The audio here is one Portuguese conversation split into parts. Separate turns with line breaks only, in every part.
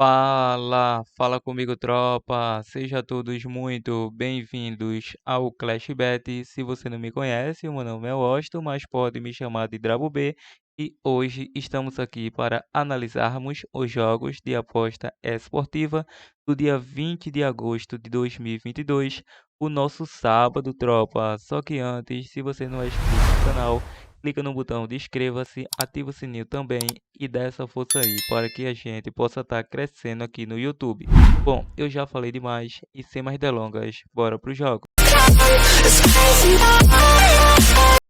Fala comigo, tropa. Seja todos muito bem-vindos ao Clash Bet. Se você não me conhece, o meu nome é Washington, mas pode me chamar de Drabo B. E hoje estamos aqui para analisarmos os jogos de aposta esportiva do dia 20 de agosto de 2022, o nosso sábado, tropa. Só que antes, se você não é inscrito no canal, clica no botão de inscreva-se, ativa o sininho também e dá essa força aí para que a gente possa estar crescendo aqui no YouTube. Bom, eu já falei demais e sem mais delongas, bora pro jogo.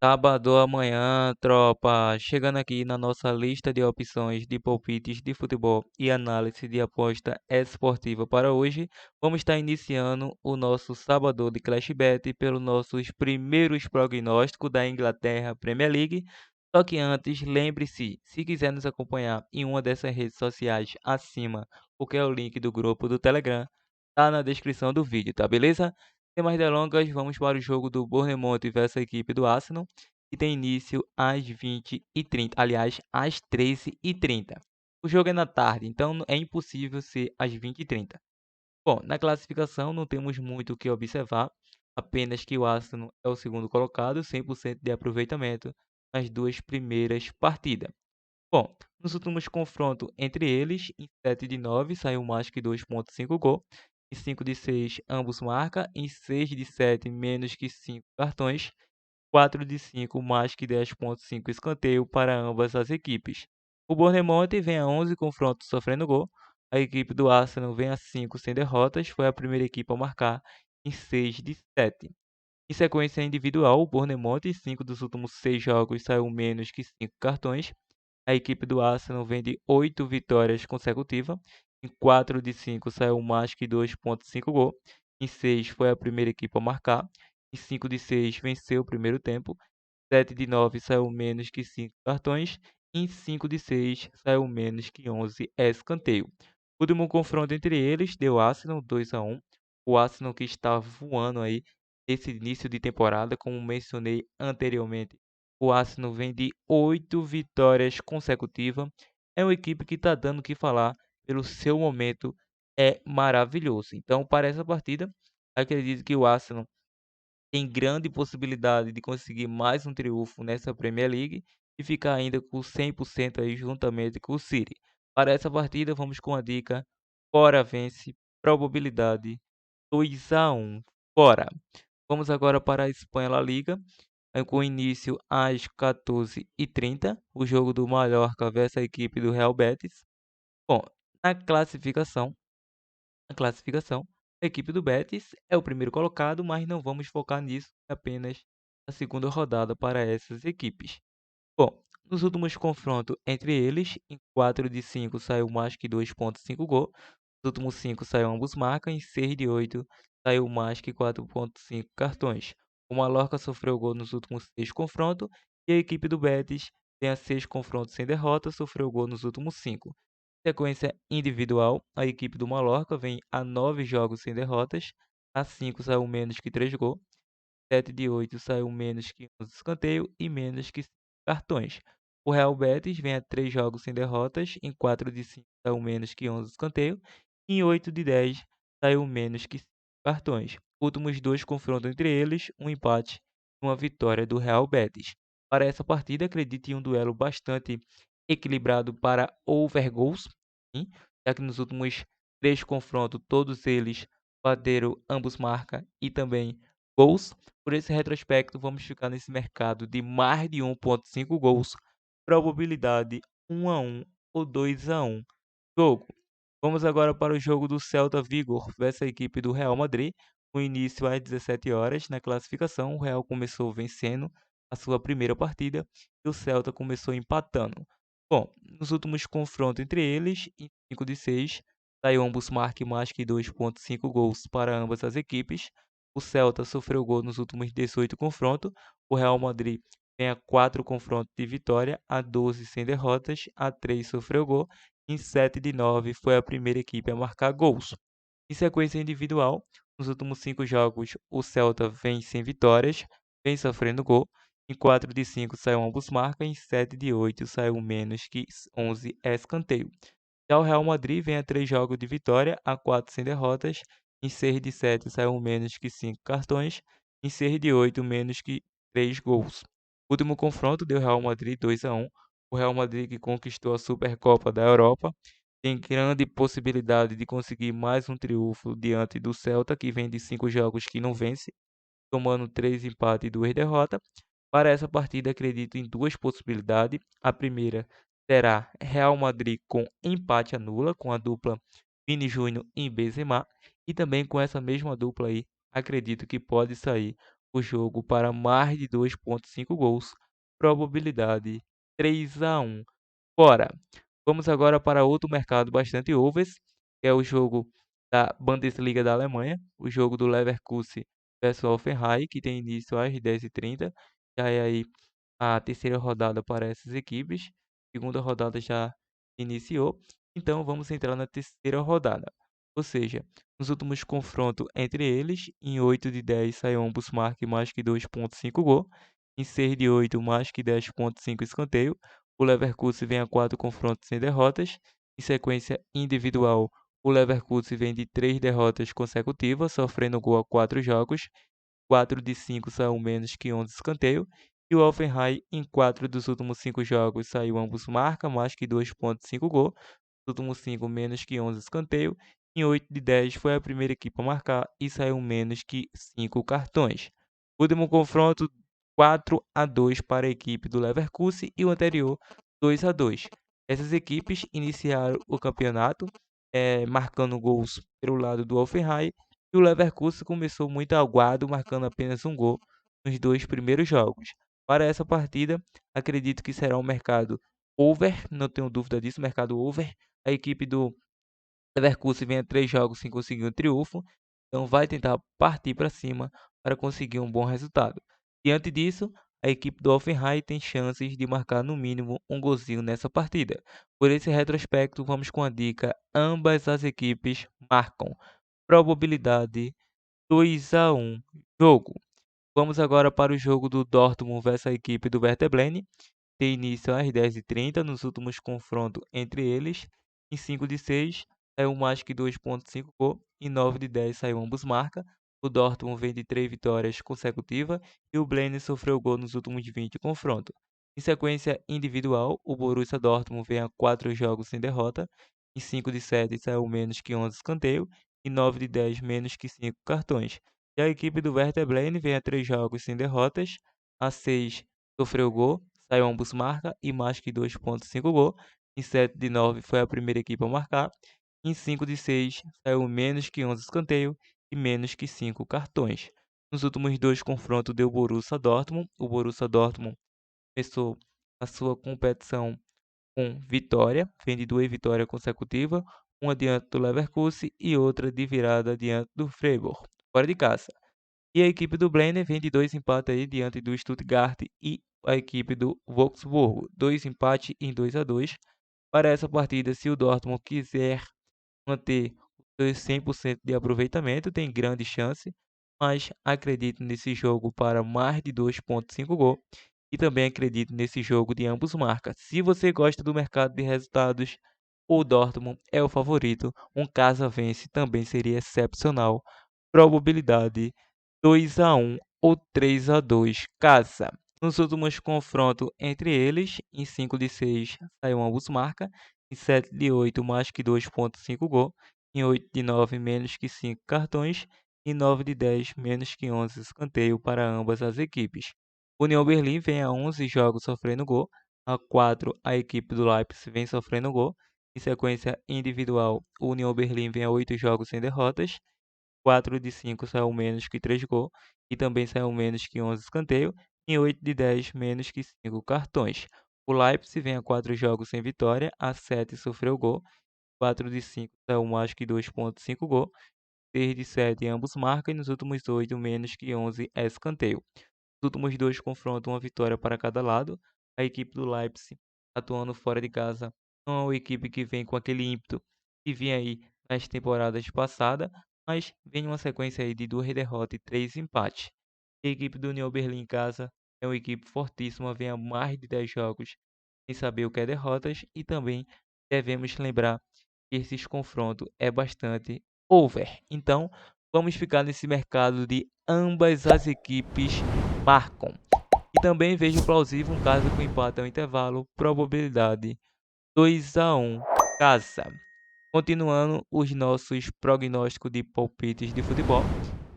Sábado amanhã, tropa, chegando aqui na nossa lista de opções de palpites de futebol e análise de aposta esportiva para hoje, vamos estar iniciando o nosso sábado de Clash Bet pelos nossos primeiros prognósticos da Inglaterra Premier League. Só que antes, lembre-se, se quiser nos acompanhar em uma dessas redes sociais acima, porque é o link do grupo do Telegram, tá na descrição do vídeo, tá beleza? Sem mais delongas, vamos para o jogo do Bournemouth versus a equipe do Arsenal, que tem início às 20h30, aliás, às 13h30. O jogo é na tarde, então é impossível ser às 20h30. Bom, na classificação não temos muito o que observar, apenas que o Arsenal é o segundo colocado, 100% de aproveitamento nas duas primeiras partidas. Bom, nos últimos confrontos entre eles, em 7 de 9 saiu mais que 2,5 gol, em 5 de 6 ambos marcam, em 6 de 7 menos que 5 cartões, 4 de 5 mais que 10,5 escanteio para ambas as equipes. O Bournemouth vem a 11 confrontos sofrendo gol, a equipe do Arsenal vem a 5 sem derrotas, foi a primeira equipe a marcar em 6 de 7. Em sequência individual, o Bournemouth em 5 dos últimos 6 jogos saiu menos que 5 cartões. A equipe do Arsenal vem de 8 vitórias consecutivas. Em 4 de 5 saiu mais que 2,5 gol. Em 6 foi a primeira equipe a marcar. Em 5 de 6 venceu o primeiro tempo. 7 de 9 saiu menos que 5 cartões. Em 5 de 6 saiu menos que 11 escanteio. O último confronto entre eles deu Arsenal 2-1. O Arsenal que está voando aí esse início de temporada, como mencionei anteriormente. O Arsenal vem de 8 vitórias consecutivas. É uma equipe que está dando o que falar pelo seu momento. É maravilhoso. Então, para essa partida, acredito que o Arsenal tem grande possibilidade de conseguir mais um triunfo nessa Premier League e ficar ainda com 100% aí juntamente com o City. Para essa partida, vamos com a dica fora vence, probabilidade 2-1, fora. Vamos agora para a Espanha La Liga, com início às 14h30, o jogo do Mallorca versus a equipe do Real Betis. Bom, na classificação, na classificação, a equipe do Betis é o primeiro colocado, mas não vamos focar nisso, é apenas a segunda rodada para essas equipes. Bom, nos últimos confrontos entre eles, em 4 de 5 saiu mais que 2,5 gol, nos últimos 5 saiu ambos marcam, em 6 de 8 saiu mais que 4,5 cartões. O Mallorca sofreu gol nos últimos 6 confrontos e a equipe do Betis tem a 6 confrontos sem derrota, sofreu gol nos últimos 5. Sequência individual, a equipe do Mallorca vem a 9 jogos sem derrotas, a 5 saiu menos que 3 gols, 7 de 8 saiu menos que 11 escanteio e menos que 5 cartões. O Real Betis vem a 3 jogos sem derrotas, em 4 de 5 saiu menos que 11 escanteio, e em 8 de 10 saiu menos que 5 cartões. Últimos dois confrontos entre eles, um empate e uma vitória do Real Betis. Para essa partida, acredite em um duelo bastante equilibrado para over goals, sim, já que nos últimos três confrontos, todos eles bateram ambos marca e também gols. Por esse retrospecto, vamos ficar nesse mercado de mais de 1,5 gols, probabilidade 1-1 ou 2-1 jogo. Vamos agora para o jogo do Celta Vigo versus a equipe do Real Madrid. O início às 17 horas. Na classificação, o Real começou vencendo a sua primeira partida e o Celta começou empatando. Bom, nos últimos confrontos entre eles, em 5 de 6, saiu ambos marquem mais que 2,5 gols para ambas as equipes. O Celta sofreu gol nos últimos 18 confrontos. O Real Madrid tem a 4 confrontos de vitória, a 12 sem derrotas, a 3 sofreu gol. Em 7 de 9 foi a primeira equipe a marcar gols. Em sequência individual, nos últimos 5 jogos, o Celta vem sem vitórias, vem sofrendo gol. Em 4 de 5 saiu ambos marcam, em 7 de 8 saiu menos que 11 escanteio. Já o Real Madrid vem a 3 jogos de vitória, a 4 sem derrotas. Em 6 de 7 saiu menos que 5 cartões. Em 6 de 8, menos que 3 gols. O último confronto deu Real Madrid 2-1. O Real Madrid, que conquistou a Supercopa da Europa, tem grande possibilidade de conseguir mais um triunfo diante do Celta, que vem de 5 jogos que não vence, tomando 3 empates e 2 derrotas. Para essa partida, acredito em duas possibilidades. A primeira será Real Madrid com empate a nula, com a dupla Vini Júnior e Benzema. E também com essa mesma dupla aí, acredito que pode sair o jogo para mais de 2,5 gols. Probabilidade 3-1. Bora! Vamos agora para outro mercado bastante overs, que é o jogo da Bundesliga da Alemanha, o jogo do Leverkusen versus Hoffenheim, que tem início às 10h30. Já é aí a terceira rodada para essas equipes. Segunda rodada já iniciou. Então vamos entrar na terceira rodada. Ou seja, nos últimos confrontos entre eles, em 8 de 10 saiu ambos marquem mais que 2,5 gol. Em 6 de 8, mais que 10,5 escanteio. O Leverkusen vem a 4 confrontos sem derrotas. Em sequência individual, o Leverkusen vem de 3 derrotas consecutivas, sofrendo gol a 4 jogos. 4 de 5 são menos que 11 escanteio. E o Hoffenheim, em 4 dos últimos 5 jogos, saiu ambos marca, mais que 2,5 gol. Nos últimos 5, menos que 11 escanteio. Em 8 de 10 foi a primeira equipe a marcar e saiu menos que 5 cartões. Último confronto, 4-2 para a equipe do Leverkusen e o anterior 2-2. Essas equipes iniciaram o campeonato marcando gols pelo lado do Hoffenheim e o Leverkusen começou muito aguado, marcando apenas um gol nos 2 primeiros jogos. Para essa partida, acredito que será um mercado over, não tenho dúvida disso, mercado over. A equipe do Leverkusen vem a 3 jogos sem conseguir um triunfo, então vai tentar partir para cima para conseguir um bom resultado. Diante disso, a equipe do Hoffenheim tem chances de marcar no mínimo um golzinho nessa partida. Por esse retrospecto, vamos com a dica: ambas as equipes marcam. Probabilidade 2-1. Jogo. Vamos agora para o jogo do Dortmund versus a equipe do Werder Bremen. Tem início às 10h30 nos últimos confrontos entre eles. Em 5 de 6 saiu mais que 2,5 gol. Em 9 de 10 saiu ambos marca. O Dortmund vem de 3 vitórias consecutivas e o Bremen sofreu gol nos últimos 20 confrontos. Em sequência individual, o Borussia Dortmund vem a 4 jogos sem derrota. Em 5 de 7 saiu menos que 11 escanteio. Em 9 de 10 menos que 5 cartões. Já a equipe do Werder Bremen vem a 3 jogos sem derrotas. A 6 sofreu gol, saiu ambos marca e mais que 2,5 gol. Em 7 de 9 foi a primeira equipe a marcar. Em 5 de 6 saiu menos que 11 escanteio e menos que 5 cartões. Nos últimos 2 confrontos deu Borussia Dortmund. O Borussia Dortmund começou a sua competição com vitória, vem de 2 vitórias consecutivas, uma diante do Leverkusen e outra de virada diante do Freiburg, fora de casa. E a equipe do Blenner vem de 2 empates aí diante do Stuttgart e a equipe do Wolfsburgo. 2 empates em 2-2. Para essa partida, se o Dortmund quiser manter os seus 100% de aproveitamento, tem grande chance, mas acredito nesse jogo para mais de 2,5 gol e também acredito nesse jogo de ambos marcas. Se você gosta do mercado de resultados, o Dortmund é o favorito. Um casa vence também seria excepcional. Probabilidade 2-1 ou 3-2 casa. Nos últimos confrontos entre eles, em 5 de 6 saiu ambos marca, em 7 de 8 mais que 2,5 gol, em 8 de 9 menos que 5 cartões, e 9 de 10 menos que 11 escanteio para ambas as equipes. União Berlim vem a 11 jogos sofrendo gol, a 4 a equipe do Leipzig vem sofrendo gol. Em sequência individual, o União Berlim vem a 8 jogos sem derrotas, 4 de 5 saiu menos que 3 gols e também saiu menos que 11 escanteio, em 8 de 10 menos que 5 cartões. O Leipzig vem a 4 jogos sem vitória, a 7 sofreu gol, 4 de 5 saiu mais que 2,5 gol, 6 de 7 ambos marcam e nos últimos 8 menos que 11 é escanteio. Nos últimos 2 confrontos, uma vitória para cada lado. A equipe do Leipzig, atuando fora de casa, não é uma equipe que vem com aquele ímpeto que vinha aí nas temporadas passadas, mas vem uma sequência aí de 2 derrotas e 3 empates. A equipe do União Berlim em casa é uma equipe fortíssima, vem a mais de 10 jogos sem saber o que é derrotas e também devemos lembrar que esse confronto é bastante over. Então, vamos ficar nesse mercado de ambas as equipes marcam. E também vejo plausível um caso com empate ao intervalo, probabilidade 2-1 casa. Continuando os nossos prognósticos de palpites de futebol,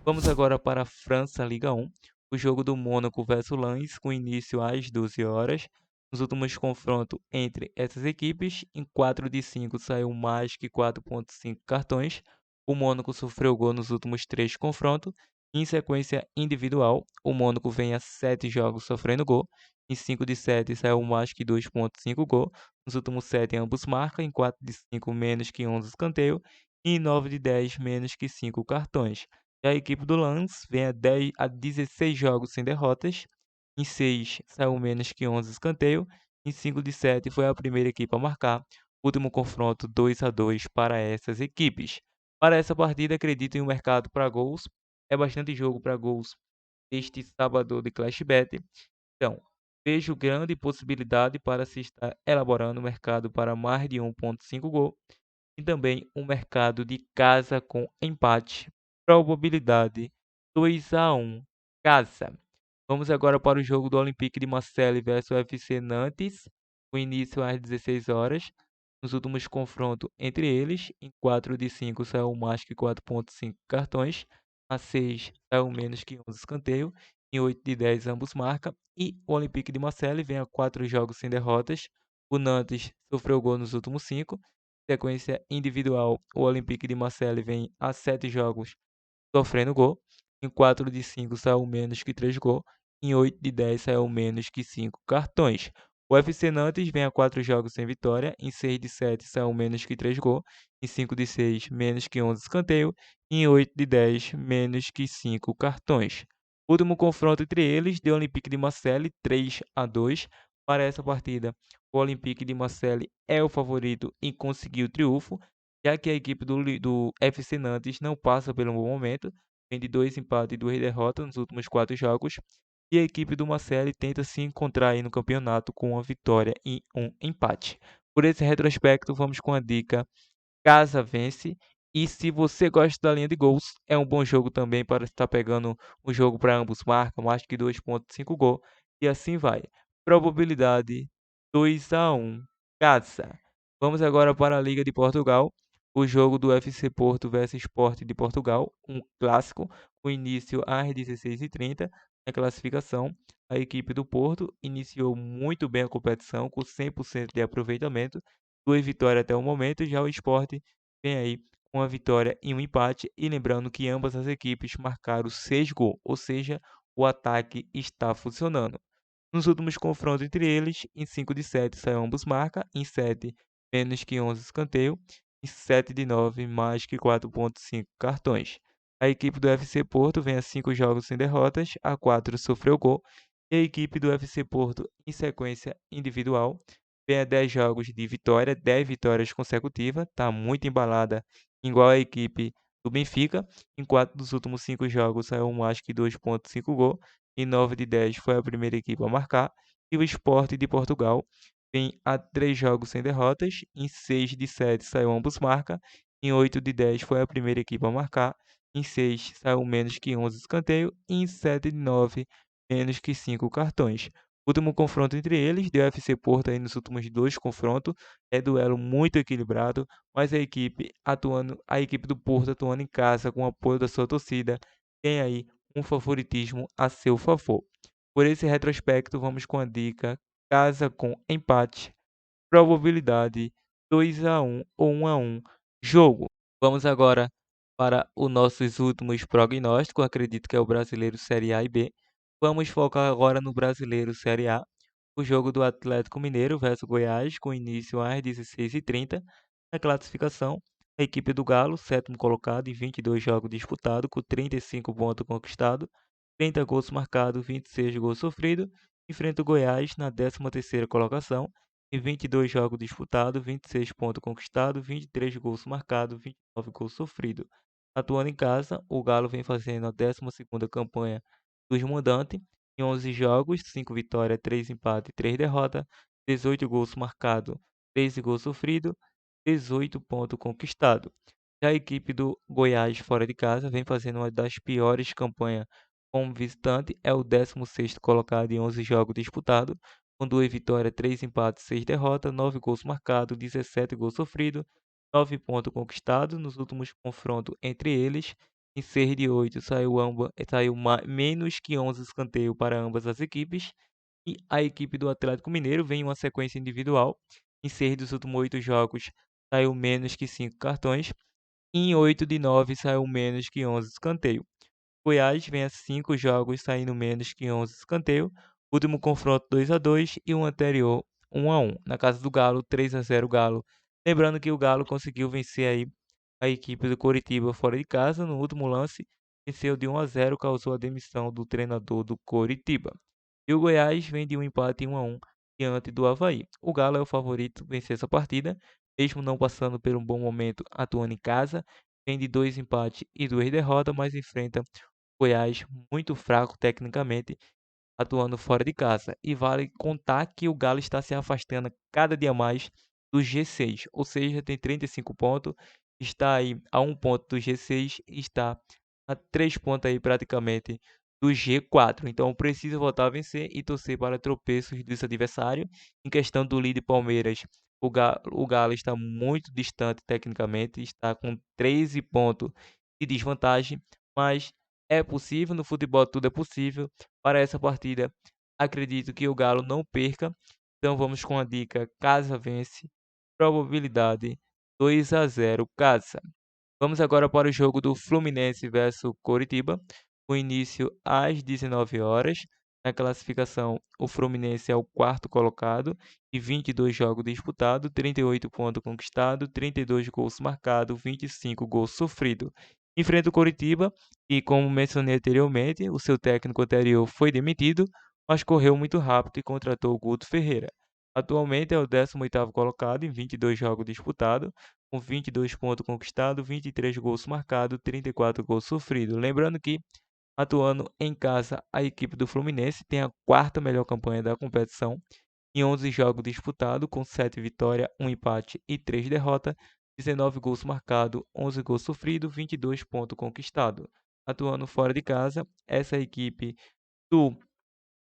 vamos agora para a França Liga 1, o jogo do Mônaco versus Lens, com início às 12 horas. Nos últimos confrontos entre essas equipes, em 4 de 5 saiu mais que 4,5 cartões. O Mônaco sofreu gol nos últimos 3 confrontos. Em sequência individual, o Mônaco vem a 7 jogos sofrendo gol. Em 5 de 7 saiu mais que 2,5 gol. Nos últimos 7 ambos marcam, em 4 de 5 menos que 11 escanteio. E em 9 de 10 menos que 5 cartões. E a equipe do Lens vem a 16 jogos sem derrotas. Em 6 saiu menos que 11 escanteio. Em 5 de 7 foi a primeira equipe a marcar. Último confronto 2-2 para essas equipes. Para essa partida, acredito em um mercado para gols. É bastante jogo para gols este sábado de Clashbet. Então, vejo grande possibilidade para se estar elaborando o mercado para mais de 1,5 gol e também um mercado de casa com empate, probabilidade 2-1 casa. Vamos agora para o jogo do Olympique de Marseille versus o FC Nantes, com início às 16 horas. Nos últimos confrontos entre eles, em 4 de 5 saiu mais que 4,5 cartões, a 6 saiu menos que 11 escanteio, em 8 de 10 ambos marcam, e o Olympique de Marseille vem a 4 jogos sem derrotas. O Nantes sofreu gol nos últimos 5. Sequência individual, o Olympique de Marseille vem a 7 jogos sofrendo gol. Em 4 de 5 saiu menos que 3 gols. Em 8 de 10 saiu menos que 5 cartões. O FC Nantes vem a 4 jogos sem vitória. Em 6 de 7 saiu menos que 3 gols. Em 5 de 6, menos que 11 escanteio. Em 8 de 10, menos que 5 cartões. Último confronto entre eles, deu Olympique de Marseille 3-2 para essa partida. O Olympique de Marseille é o favorito em conseguir o triunfo, já que a equipe do FC Nantes não passa pelo bom momento, vem de 2 empates e 2 derrotas nos últimos 4 jogos, e a equipe do Marseille tenta se encontrar aí no campeonato com uma vitória e um empate. Por esse retrospecto, vamos com a dica Casa vence. E se você gosta da linha de gols, é um bom jogo também para estar pegando um jogo para ambos marcam, mais que 2,5 gol. E assim vai. Probabilidade 2-1 Casa. Vamos agora para a Liga de Portugal. O jogo do FC Porto versus Sport de Portugal, um clássico, com início às 16h30 na classificação. A equipe do Porto iniciou muito bem a competição, com 100% de aproveitamento, 2 vitórias até o momento. Já o Sport vem aí com uma vitória e um empate. E lembrando que ambas as equipes marcaram 6 gols, ou seja, o ataque está funcionando. Nos últimos confrontos entre eles, em 5 de 7 saiu ambos marca, em 7 menos que 11 escanteio, em 7 de 9 mais que 4,5 cartões. A equipe do FC Porto vem a 5 jogos sem derrotas, a 4 sofreu gol, e a equipe do FC Porto, em sequência individual, vem a 10 jogos de vitória, 10 vitórias consecutivas, está muito embalada, igual a equipe do Benfica. Em 4 dos últimos 5 jogos saiu mais que 2,5 gol. Em 9 de 10 foi a primeira equipe a marcar. E o Sport de Portugal vem a 3 jogos sem derrotas. Em 6 de 7 saiu ambos marca. Em 8 de 10 foi a primeira equipe a marcar. Em 6 saiu menos que 11 escanteio. E em 7 de 9 menos que 5 cartões. Último confronto entre eles, deu FC Porto aí nos últimos 2 confrontos. É duelo muito equilibrado, mas a equipe do Porto atuando em casa com o apoio da sua torcida, tem aí um favoritismo a seu favor. Por esse retrospecto, vamos com a dica casa com empate, probabilidade 2-1 ou 1-1 jogo. Vamos agora para os nossos últimos prognósticos, acredito que é o Brasileiro Série A e B. Vamos focar agora no Brasileiro Série A, o jogo do Atlético Mineiro versus Goiás, com início às 16h30. Na classificação, a equipe do Galo, sétimo colocado em 22 jogos disputados, com 35 pontos conquistados, 30 gols marcados, 26 gols sofridos, enfrenta o Goiás na 13ª colocação, em 22 jogos disputados, 26 pontos conquistados, 23 gols marcados, 29 gols sofridos. Atuando em casa, o Galo vem fazendo a 12ª campanha dos mandantes, em 11 jogos, 5 vitórias, 3 empates e 3 derrotas, 18 gols marcados, 13 gols sofridos, 18 pontos conquistados. Já a equipe do Goiás fora de casa vem fazendo uma das piores campanhas como visitante, é o 16º colocado em 11 jogos disputados, com 2 vitórias, 3 empates, 6 derrotas, 9 gols marcados, 17 gols sofridos, 9 pontos conquistados nos últimos confrontos entre eles. Em 6 de 8 saiu menos que 11 escanteios para ambas as equipes. E a equipe do Atlético Mineiro vem em uma sequência individual. Em 6 dos últimos 8 jogos saiu menos que 5 cartões. E em 8 de 9 saiu menos que 11 escanteios. Goiás vem a 5 jogos saindo menos que 11 escanteios. Último confronto 2-2 e o anterior 1-1. Na casa do Galo, 3-0 Galo. Lembrando que o Galo conseguiu vencer aí a equipe do Coritiba fora de casa no último lance. Venceu de 1-0, causou a demissão do treinador do Coritiba. E o Goiás vem de um empate em 1-1 diante do Avaí. O Galo é o favorito a vencer essa partida, mesmo não passando por um bom momento atuando em casa. Vem de 2 empates e 2 derrotas, mas enfrenta Goiás muito fraco tecnicamente, atuando fora de casa. E vale contar que o Galo está se afastando cada dia mais do G6, ou seja, tem 35 pontos, está aí a 1 ponto do G6 e está a 3 pontos aí praticamente do G4. Então precisa voltar a vencer e torcer para tropeços dos adversários. Em questão do líder Palmeiras, o Galo está muito distante tecnicamente, está com 13 pontos de desvantagem, mas é possível, no futebol tudo é possível. Para essa partida, acredito que o Galo não perca. Então vamos com a dica Casa vence. Probabilidade 2-0 Casa. Vamos agora para o jogo do Fluminense versus Coritiba. O início às 19 horas. Na classificação, o Fluminense é o quarto colocado e 22 jogos disputados, 38 pontos conquistados, 32 gols marcados, 25 gols sofridos. Enfrenta o Coritiba e, como mencionei anteriormente, o seu técnico anterior foi demitido, mas correu muito rápido e contratou o Guto Ferreira. Atualmente é o 18º colocado em 22 jogos disputados, com 22 pontos conquistados, 23 gols marcados, 34 gols sofridos. Lembrando que, atuando em casa, a equipe do Fluminense tem a quarta melhor campanha da competição, em 11 jogos disputados, com 7 vitórias, 1 empate e 3 derrotas, 19 gols marcados, 11 gols sofridos, 22 pontos conquistados. Atuando fora de casa, do,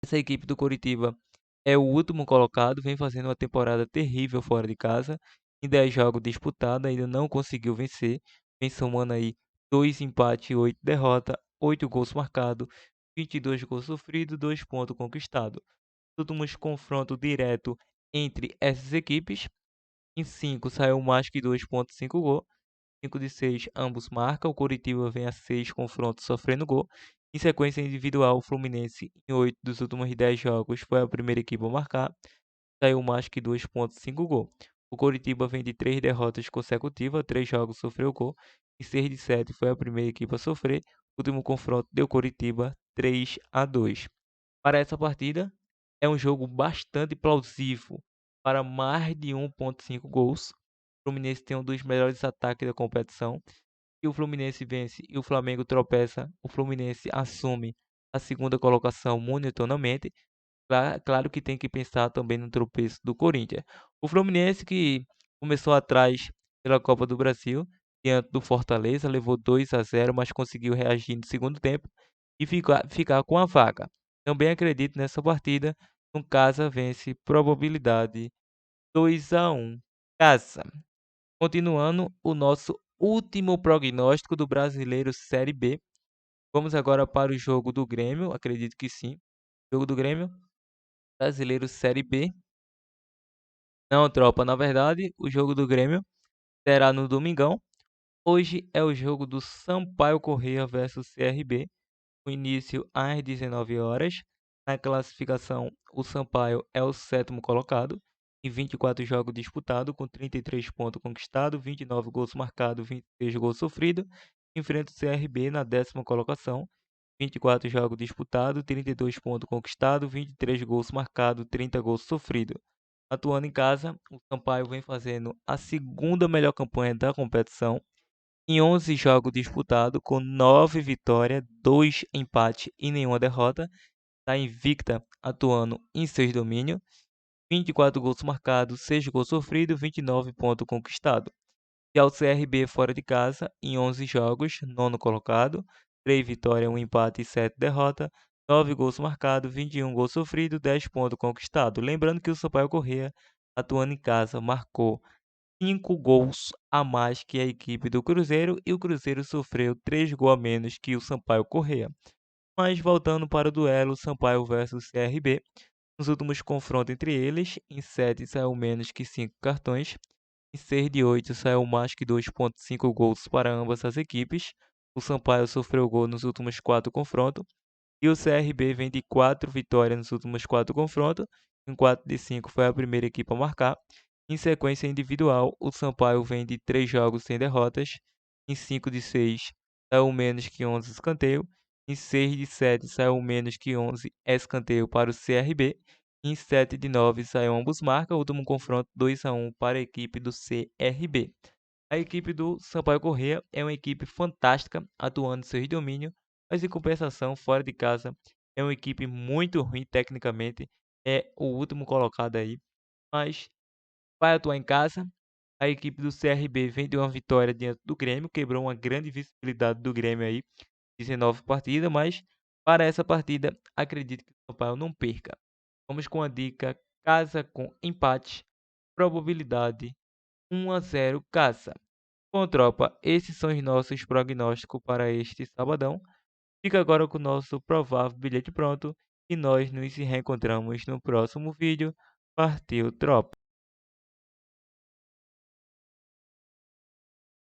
essa equipe do Coritiba é o último colocado, vem fazendo uma temporada terrível fora de casa. Em 10 jogos disputados, ainda não conseguiu vencer. Vem somando aí 2 empates e 8 derrotas, 8 gols marcados, 22 gols sofridos, 2 pontos conquistados. Últimos confrontos direto entre essas equipes. Em 5 saiu mais que 2,5 gol. 5 de 6 ambos marcam. O Coritiba vem a 6 confrontos sofrendo gol. Em sequência individual, o Fluminense em 8 dos últimos 10 jogos foi a primeira equipe a marcar. Saiu mais que 2,5 gol. O Coritiba vem de 3 derrotas consecutivas, 3 jogos sofreu gol. Em 6 de 7 foi a primeira equipe a sofrer. O último confronto deu Coritiba 3-2. Para essa partida, é um jogo bastante plausível para mais de 1,5 gols. O Fluminense tem um dos melhores ataques da competição. Se o Fluminense vence e o Flamengo tropeça, o Fluminense assume a segunda colocação momentaneamente. Claro que tem que pensar também no tropeço do Corinthians. O Fluminense, que começou atrás pela Copa do Brasil, diante do Fortaleza, levou 2-0, mas conseguiu reagir no segundo tempo e ficar com a vaga. Também acredito nessa partida. No Casa vence, probabilidade 2-1 Casa. Continuando o nosso último prognóstico do Brasileiro Série B. Vamos agora para o jogo do Grêmio, acredito que sim. Jogo do Grêmio, Brasileiro Série B. Não, tropa, na verdade, o jogo do Grêmio será no domingão. Hoje é o jogo do Sampaio Corrêa versus CRB. O início às 19 horas. Na classificação, o Sampaio é o sétimo colocado, em 24 jogos disputados, com 33 pontos conquistados, 29 gols marcados, 26 gols sofridos. Enfrenta o CRB na décima colocação, 24 jogos disputados, 32 pontos conquistados, 23 gols marcados, 30 gols sofridos. Atuando em casa, o Sampaio vem fazendo a segunda melhor campanha da competição, em 11 jogos disputados, com 9 vitórias, 2 empates e nenhuma derrota, está invicta atuando em seus domínios. 24 gols marcados, 6 gols sofridos, 29 pontos conquistados. Já o CRB fora de casa, em 11 jogos, nono colocado, 3 vitórias, 1 empate e 7 derrotas, 9 gols marcados, 21 gols sofridos, 10 pontos conquistados. Lembrando que o Sampaio Corrêa, atuando em casa, marcou 5 gols a mais que a equipe do Cruzeiro e o Cruzeiro sofreu 3 gols a menos que o Sampaio Corrêa. Mas voltando para o duelo Sampaio versus CRB, nos últimos confrontos entre eles, em 7 saiu menos que 5 cartões, em 6 de 8 saiu mais que 2,5 gols para ambas as equipes. O Sampaio sofreu gol nos últimos 4 confrontos e o CRB vem de 4 vitórias nos últimos 4 confrontos. Em 4 de 5 foi a primeira equipe a marcar. Em sequência individual, o Sampaio vem de 3 jogos sem derrotas. Em 5 de 6 saiu menos que 11 escanteio. Em 6 de 7 saiu menos que 11 escanteio para o CRB. Em 7 de 9 saiu ambos marcas. Último confronto 2-1 para a equipe do CRB. A equipe do Sampaio Corrêa é uma equipe fantástica, atuando em seus domínios, mas em compensação, fora de casa, é uma equipe muito ruim tecnicamente, é o último colocado aí, mas vai atuar em casa. A equipe do CRB vem de uma vitória diante do Grêmio, quebrou uma grande visibilidade do Grêmio aí, 19 partidas, mas para essa partida acredito que o Sampaio não perca. Vamos com a dica casa com empate, probabilidade 1-0 casa. Bom, tropa, esses são os nossos prognósticos para este sabadão. Fica agora com o nosso provável bilhete pronto e nós nos reencontramos no próximo vídeo. Partiu, tropa!